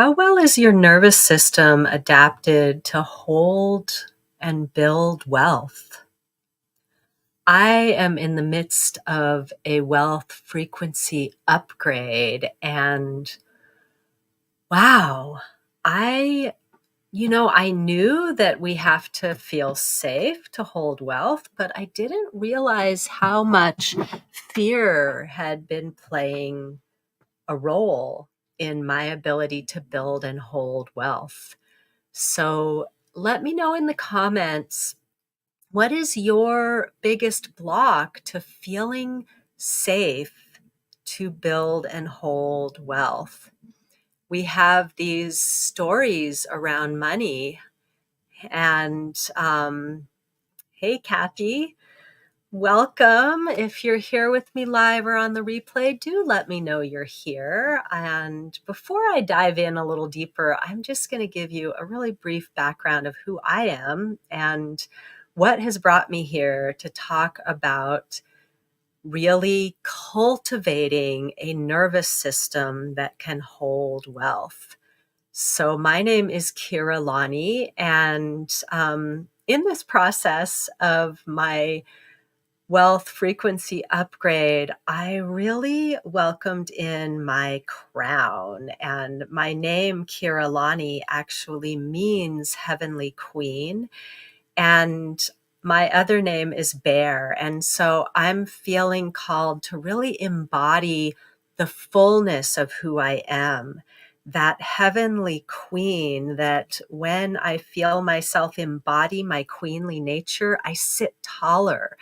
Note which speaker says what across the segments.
Speaker 1: How well is your nervous system adapted to hold and build wealth? I am in the midst of a wealth frequency upgrade and wow, I I knew that we have to feel safe to hold wealth, but I didn't realize how much fear had been playing a role in my ability to build and hold wealth. So let me know in the comments, what is your biggest block to feeling safe to build and hold wealth? We have these stories around money, and hey, Kathy, welcome. If you're here with me live or on the replay, do let me know you're here. And before I dive in a little deeper, I'm just going to give you a really brief background of who I am and what has brought me here to talk about really cultivating a nervous system that can hold wealth. So, my name is Kira Lani, and in this process of my wealth frequency upgrade, I really welcomed in my crown. And my name, Kiralani, actually means heavenly queen. And my other name is Bear. And so I'm feeling called to really embody the fullness of who I am. That heavenly queen, that when I feel myself embody my queenly nature, I sit taller.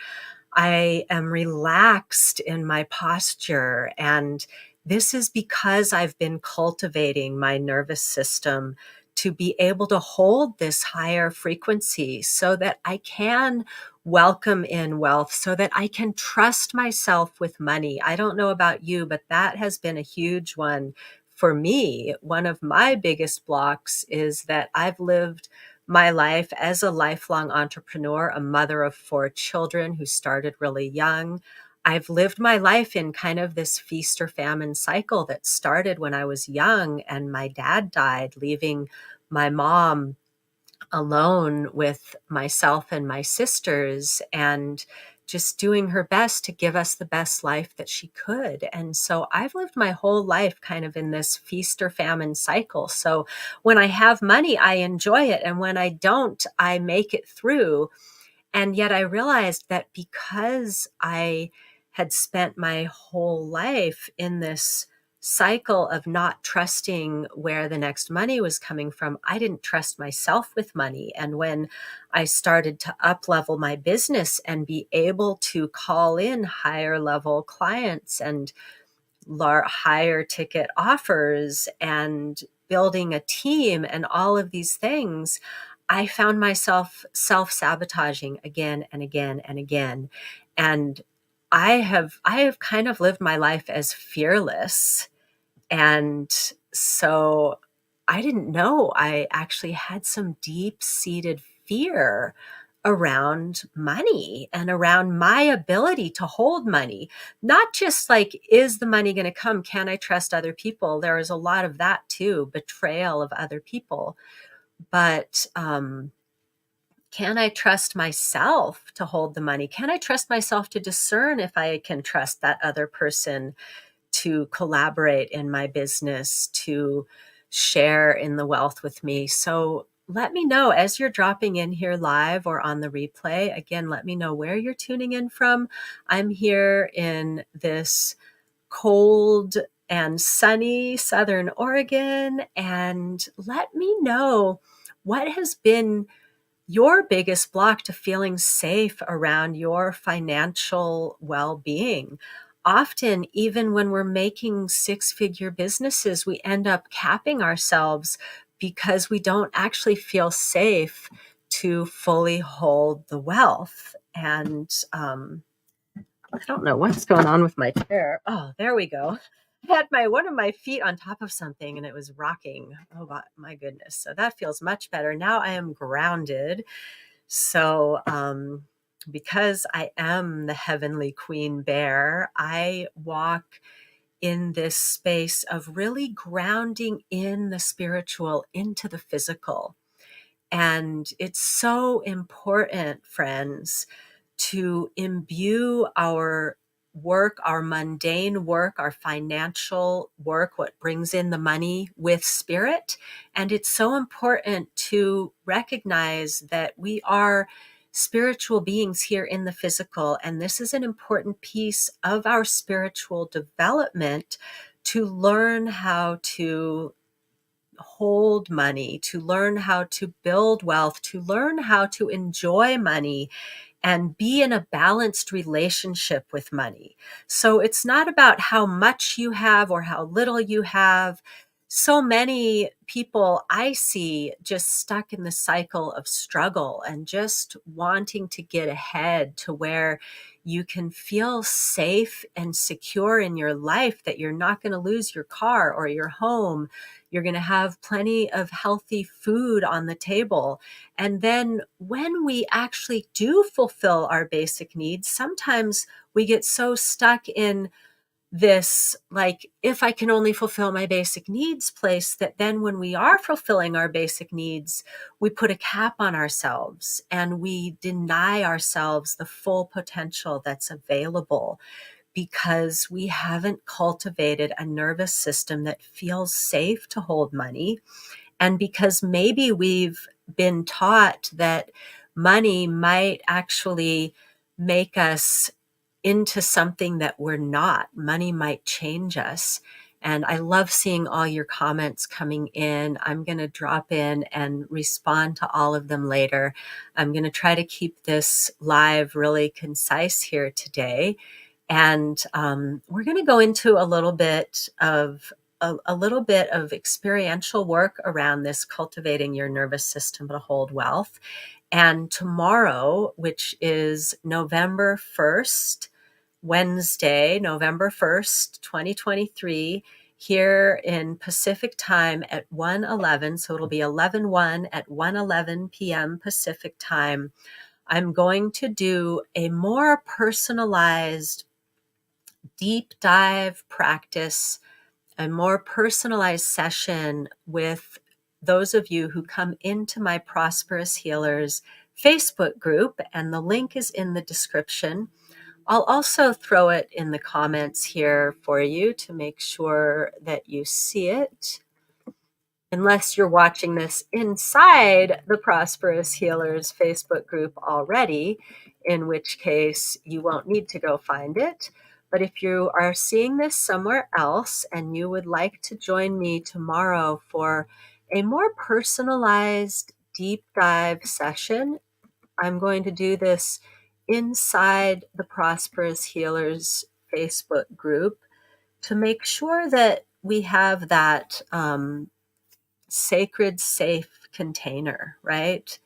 Speaker 1: I am relaxed in my posture. And this is because I've been cultivating my nervous system to be able to hold this higher frequency so that I can welcome in wealth, so that I can trust myself with money. I don't know about you, but that has been a huge one for me. One of my biggest blocks is that I've lived my life as a lifelong entrepreneur, a mother of four children who started really young. I've lived my life in kind of this feast or famine cycle that started when I was young and my dad died, leaving my mom alone with myself and my sisters, and just doing her best to give us the best life that she could. And so I've lived my whole life kind of in this feast or famine cycle. So when I have money, I enjoy it. And when I don't, I make it through. And yet I realized that because I had spent my whole life in this cycle of not trusting where the next money was coming from, I didn't trust myself with money. And when I started to up level my business and be able to call in higher level clients and higher ticket offers and building a team and all of these things, I found myself self-sabotaging again and again and again. And I have kind of lived my life as fearless. And so I didn't know I actually had some deep-seated fear around money and around my ability to hold money. Not just like, is the money going to come? Can I trust other people? There is a lot of that too, betrayal of other people. But can I trust myself to hold the money? Can I trust myself to discern if I can trust that other person to collaborate in my business, to share in the wealth with me? So let me know as you're dropping in here live or on the replay. Again, let me know where you're tuning in from. I'm here in this cold and sunny Southern Oregon, and let me know what has been your biggest block to feeling safe around your financial well-being. Often, even when we're making six-figure businesses, we end up capping ourselves because we don't actually feel safe to fully hold the wealth. And I don't know what's going on with my chair. Oh, there we go. I had one of my feet on top of something and it was rocking. Oh my goodness. So that feels much better. Now I am grounded. So, because I am the heavenly queen bear, I walk in this space of really grounding in the spiritual into the physical. And it's so important, friends, to imbue our work, our mundane work, our financial work, what brings in the money, with spirit. And it's so important to recognize that we are spiritual beings here in the physical. And this is an important piece of our spiritual development, to learn how to hold money, to learn how to build wealth, to learn how to enjoy money and be in a balanced relationship with money. So it's not about how much you have or how little you have. So many people I see just stuck in the cycle of struggle and just wanting to get ahead to where you can feel safe and secure in your life, that you're not going to lose your car or your home. You're going to have plenty of healthy food on the table. And then when we actually do fulfill our basic needs, sometimes we get so stuck in this, like, if I can only fulfill my basic needs place, that then when we are fulfilling our basic needs, we put a cap on ourselves and we deny ourselves the full potential that's available, because we haven't cultivated a nervous system that feels safe to hold money. And because maybe we've been taught that money might actually make us into something that we're not. Money might change us. And I love seeing all your comments coming in. I'm going to drop in and respond to all of them later. I'm going to try to keep this live really concise here today. And we're going to go into a little bit of experiential work around this, cultivating your nervous system to hold wealth. And tomorrow, which is November 1st, Wednesday, November 1st, 2023, here in Pacific time at 1:11, so it'll be 11:01 at 1:11 p.m. Pacific time, I'm going to do a more personalized deep dive practice, a more personalized session with those of you who come into my Prosperous Healers Facebook group, and the link is in the description. I'll also throw it in the comments here for you to make sure that you see it, unless you're watching this inside the Prosperous Healers Facebook group already, in which case you won't need to go find it. But if you are seeing this somewhere else and you would like to join me tomorrow for a more personalized deep dive session, I'm going to do this inside the Prosperous Healers Facebook group to make sure that we have that sacred, safe container, right?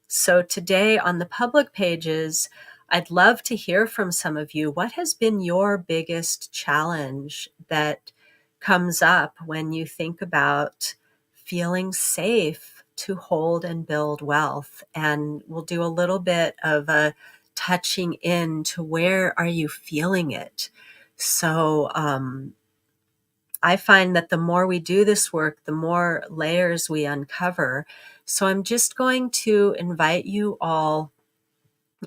Speaker 1: So today on the public pages, I'd love to hear from some of you. What has been your biggest challenge that comes up when you think about feeling safe to hold and build wealth? And we'll do a little bit of a touching in to where are you feeling it. So I find that the more we do this work, the more layers we uncover. So I'm just going to invite you all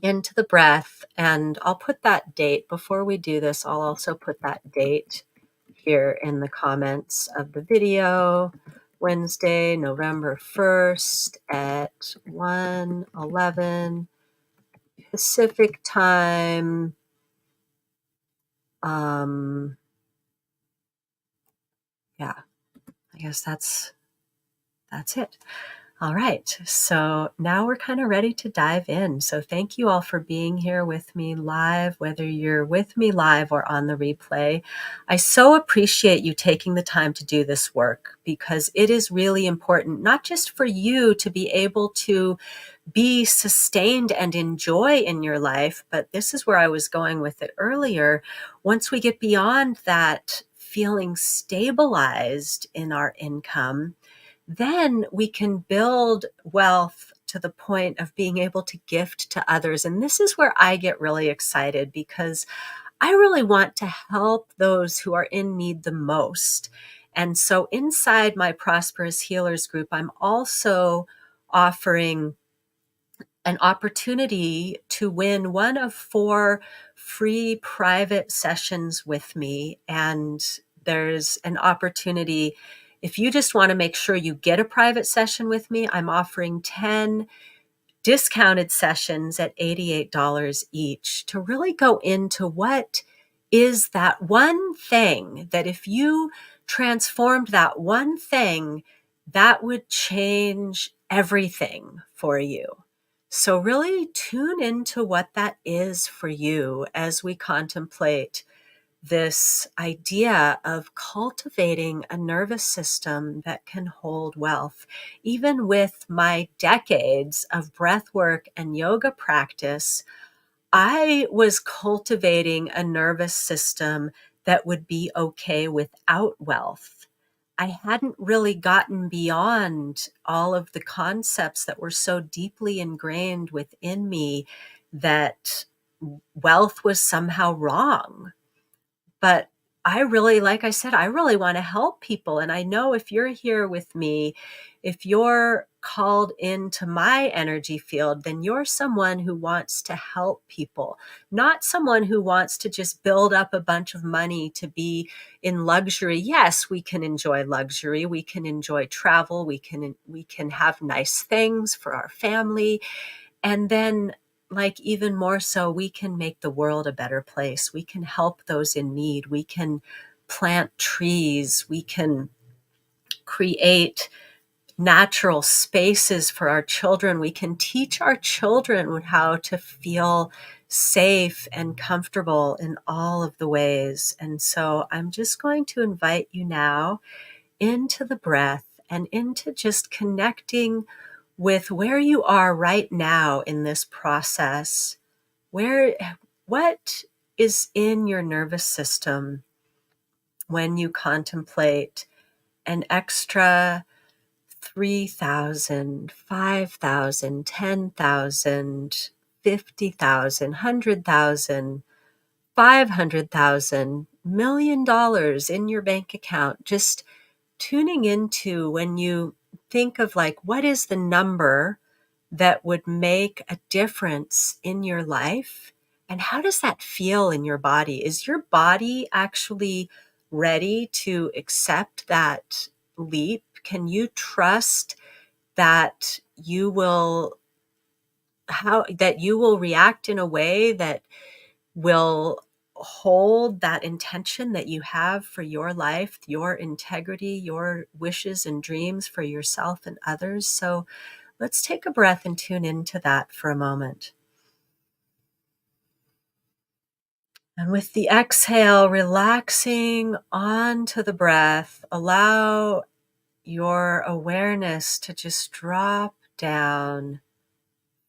Speaker 1: into the breath, and I'll put that date before we do this. I'll also put that date here in the comments of the video. Wednesday, November 1st at 1:11 Pacific time. Yeah, I guess that's it. All right, so now we're kind of ready to dive in. So thank you all for being here with me live, whether you're with me live or on the replay. I so appreciate you taking the time to do this work, because it is really important, not just for you to be able to be sustained and enjoy in your life, but this is where I was going with it earlier. Once we get beyond that feeling stabilized in our income, then we can build wealth to the point of being able to gift to others. And this is where I get really excited, because I really want to help those who are in need the most. And so inside my Prosperous Healers group, I'm also offering an opportunity to win one of 4 free private sessions with me. And there's an opportunity. If you just want to make sure you get a private session with me, I'm offering 10 discounted sessions at $88 each to really go into what is that one thing that if you transformed that one thing, that would change everything for you. So really tune into what that is for you as we contemplate this idea of cultivating a nervous system that can hold wealth. Even with my decades of breath work and yoga practice, I was cultivating a nervous system that would be okay without wealth. I hadn't really gotten beyond all of the concepts that were so deeply ingrained within me that wealth was somehow wrong. But I really, like I said, I really want to help people. And I know if you're here with me, if you're called into my energy field, then you're someone who wants to help people, not someone who wants to just build up a bunch of money to be in luxury. Yes, we can enjoy luxury. We can enjoy travel. We can have nice things for our family. And then, like, even more so, we can make the world a better place. We can help those in need. We can plant trees. We can create natural spaces for our children. We can teach our children how to feel safe and comfortable in all of the ways. And so I'm just going to invite you now into the breath and into just connecting with where you are right now in this process. What is in your nervous system when you contemplate an extra 3,000, 5,000, 10,000, 50,000, 100,000, 500,000, $1 million in your bank account? Just tuning into when you think of, like, what is the number that would make a difference in your life? And how does that feel in your body? Is your body actually ready to accept that leap? Can you trust that you will react in a way that will hold that intention that you have for your life, your integrity, your wishes and dreams for yourself and others? So let's take a breath and tune into that for a moment. And with the exhale, relaxing onto the breath, allow your awareness to just drop down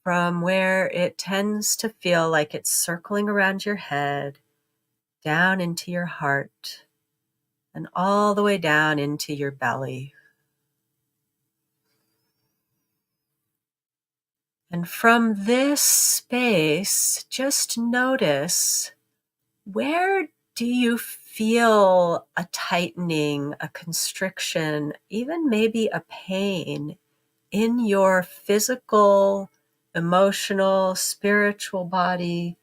Speaker 1: from where it tends to feel like it's circling around your head, down into your heart, and all the way down into your belly. And from this space, just notice, where do you feel a tightening, a constriction, even maybe a pain in your physical, emotional, spiritual body?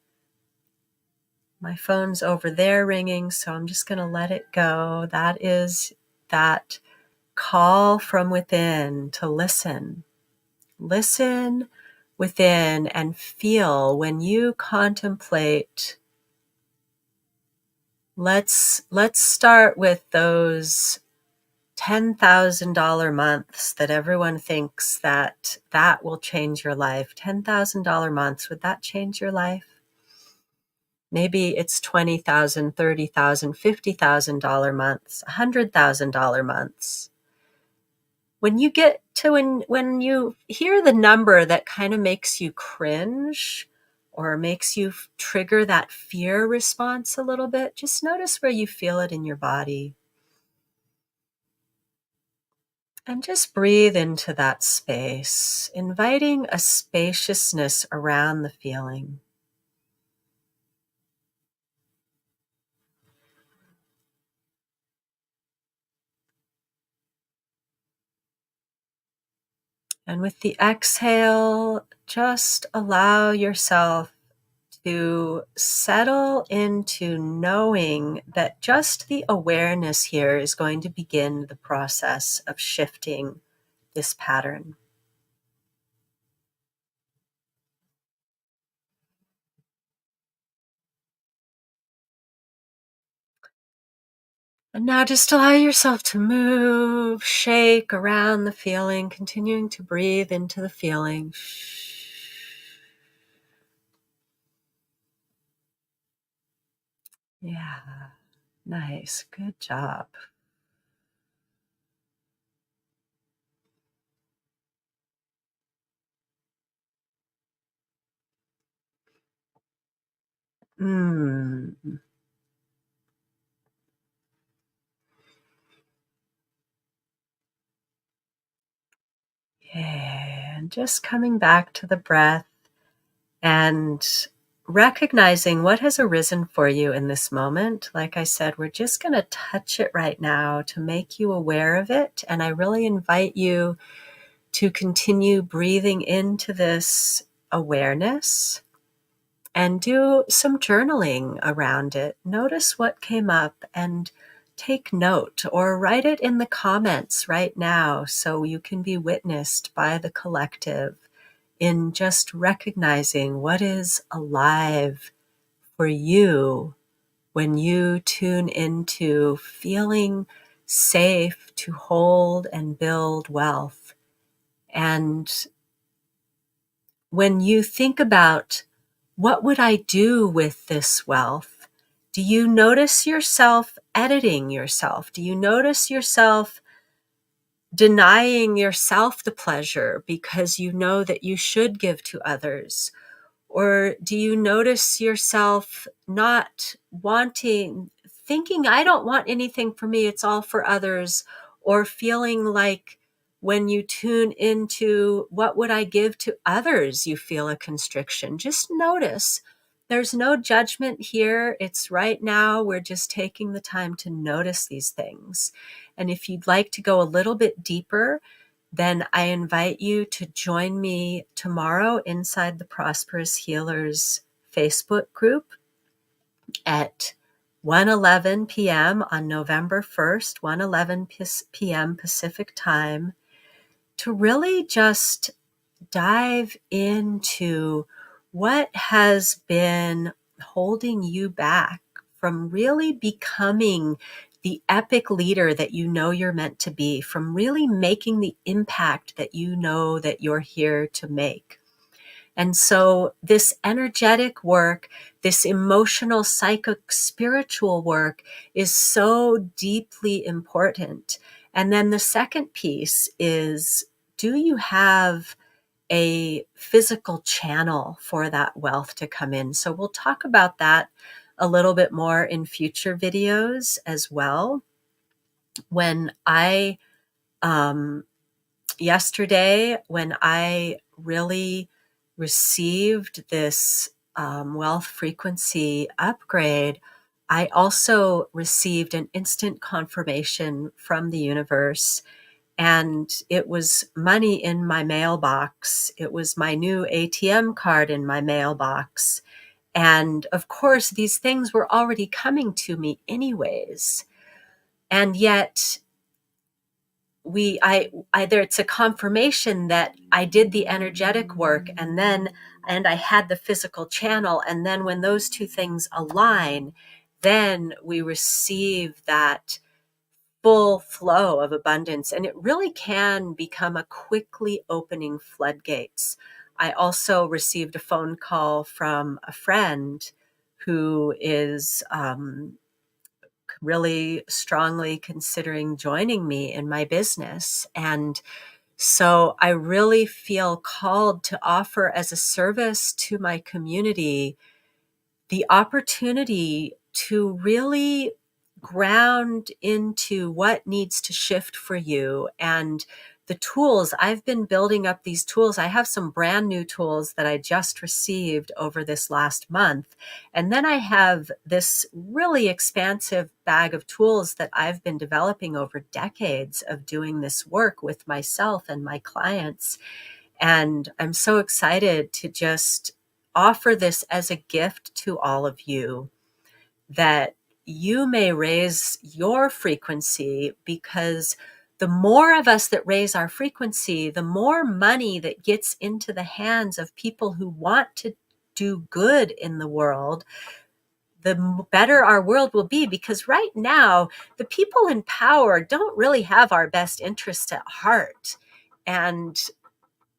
Speaker 1: My phone's over there ringing, so I'm just going to let it go. That is that call from within to listen. Listen within and feel when you contemplate. Let's start with those $10,000 months that everyone thinks that will change your life. $10,000 months, would that change your life? Maybe it's $20,000, $30,000, $50,000 months, $100,000 months. When you get to when you hear the number that kind of makes you cringe or makes you trigger that fear response a little bit, just notice where you feel it in your body. And just breathe into that space, inviting a spaciousness around the feeling. And with the exhale, just allow yourself to settle into knowing that just the awareness here is going to begin the process of shifting this pattern. And now just allow yourself to move, shake around the feeling, continuing to breathe into the feeling. Yeah, nice. Good job. Mm. Yeah, and just coming back to the breath and recognizing what has arisen for you in this moment. Like I said, we're just going to touch it right now to make you aware of it. And I really invite you to continue breathing into this awareness and do some journaling around it. Notice what came up and take note or write it in the comments right now so you can be witnessed by the collective in just recognizing what is alive for you when you tune into feeling safe to hold and build wealth. And when you think about what would I do with this wealth, do you notice yourself editing yourself? Do you notice yourself denying yourself the pleasure because you know that you should give to others? Or do you notice yourself not wanting, thinking, I don't want anything for me, it's all for others? Or feeling like when you tune into what would I give to others, you feel a constriction. Just notice. There's no judgment here. It's right now. We're just taking the time to notice these things. And if you'd like to go a little bit deeper, then I invite you to join me tomorrow inside the Prosperous Healers Facebook group at 1:11 p.m. on November 1st, 1:11 p.m. Pacific time, to really just dive into what has been holding you back from really becoming the epic leader that you know you're meant to be, from really making the impact that you know that you're here to make. And so this energetic work, this emotional, psychic, spiritual work is so deeply important. And then the second piece is, do you have a physical channel for that wealth to come in? So we'll talk about that a little bit more in future videos as well. When I, um, yesterday, when I really received this wealth frequency upgrade, I also received an instant confirmation from the universe, and it was money in my mailbox. It was my new ATM card in my mailbox. And of course, these things were already coming to me anyways. And yet it's a confirmation that I did the energetic work, and I had the physical channel. And then when those two things align, then we receive that full flow of abundance, and it really can become a quickly opening floodgates. I also received a phone call from a friend who is really strongly considering joining me in my business. And so I really feel called to offer as a service to my community the opportunity to really ground into what needs to shift for you and the tools. I've been building up these tools. I have some brand new tools that I just received over this last month. And then I have this really expansive bag of tools that I've been developing over decades of doing this work with myself and my clients. And I'm so excited to just offer this as a gift to all of you, that you may raise your frequency, because the more of us that raise our frequency, the more money that gets into the hands of people who want to do good in the world, the better our world will be. Because right now, the people in power don't really have our best interests at heart. And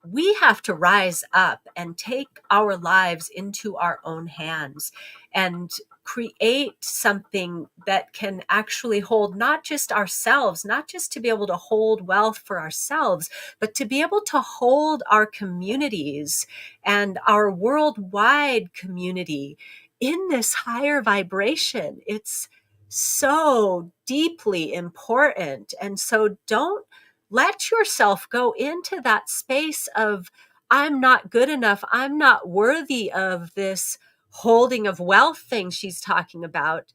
Speaker 1: we have to rise up and take our lives into our own hands and create something that can actually hold not just ourselves, not just to be able to hold wealth for ourselves, but to be able to hold our communities and our worldwide community in this higher vibration. It's so deeply important. And so don't let yourself go into that space of, I'm not good enough, I'm not worthy of this holding of wealth thing she's talking about.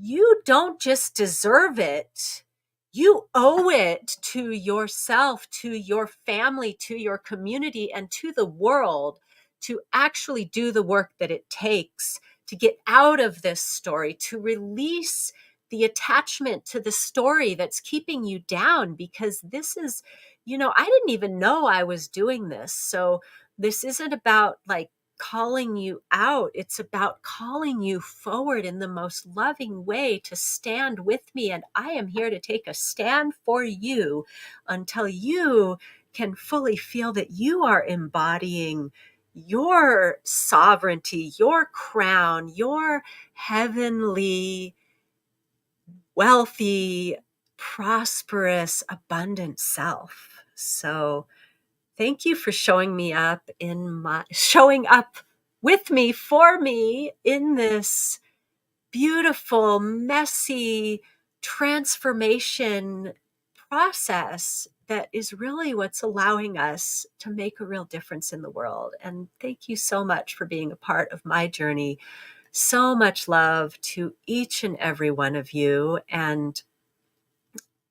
Speaker 1: You don't just deserve it. You owe it to yourself, to your family, to your community, and to the world to actually do the work that it takes to get out of this story, to release the attachment to the story that's keeping you down. Because this is, I didn't even know I was doing this. So this isn't about like calling you out. It's about calling you forward in the most loving way to stand with me. And I am here to take a stand for you until you can fully feel that you are embodying your sovereignty, your crown, your heavenly, wealthy, prosperous, abundant self. So thank you for showing up with me, for me, in this beautiful, messy transformation process that is really what's allowing us to make a real difference in the world. And thank you so much for being a part of my journey. So much love to each and every one of you. And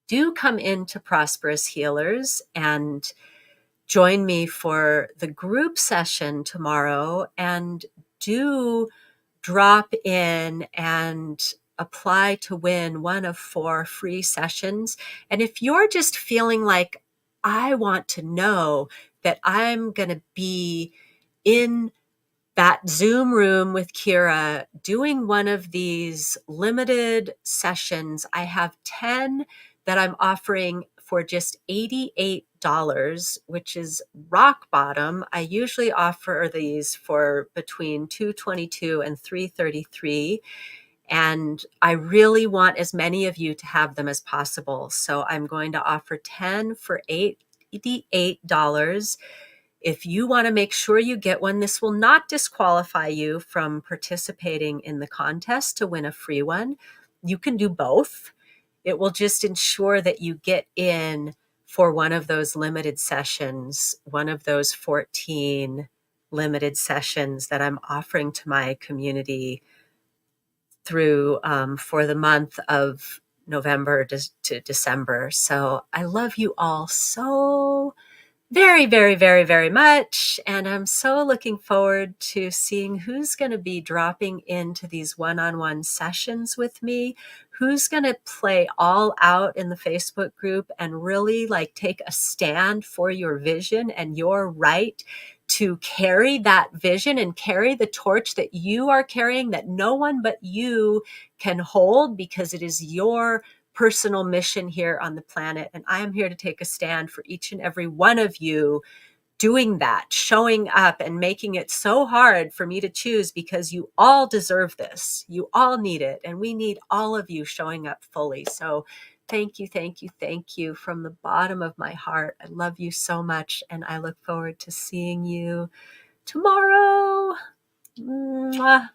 Speaker 1: do come into Prosperous Healers and join me for the group session tomorrow, and do drop in and apply to win one of 4 free sessions. And if you're just feeling like, I want to know that I'm going to be in that Zoom room with Kira doing one of these limited sessions, I have 10 that I'm offering for just $88, which is rock bottom. I usually offer these for between $222 and $333. And I really want as many of you to have them as possible. So I'm going to offer 10 for $88. If you want to make sure you get one, this will not disqualify you from participating in the contest to win a free one. You can do both. It will just ensure that you get in for one of those limited sessions, one of those 14 limited sessions that I'm offering to my community through for the month of November to December. So I love you all so very, very, very, very much. And I'm so looking forward to seeing who's going to be dropping into these one-on-one sessions with me, who's going to play all out in the Facebook group and really like take a stand for your vision and your right to carry that vision and carry the torch that you are carrying, that no one but you can hold, because it is your personal mission here on the planet. And I am here to take a stand for each and every one of you doing that, showing up and making it so hard for me to choose, because you all deserve this. You all need it. And we need all of you showing up fully. So thank you, thank you, thank you from the bottom of my heart. I love you so much. And I look forward to seeing you tomorrow. Mwah.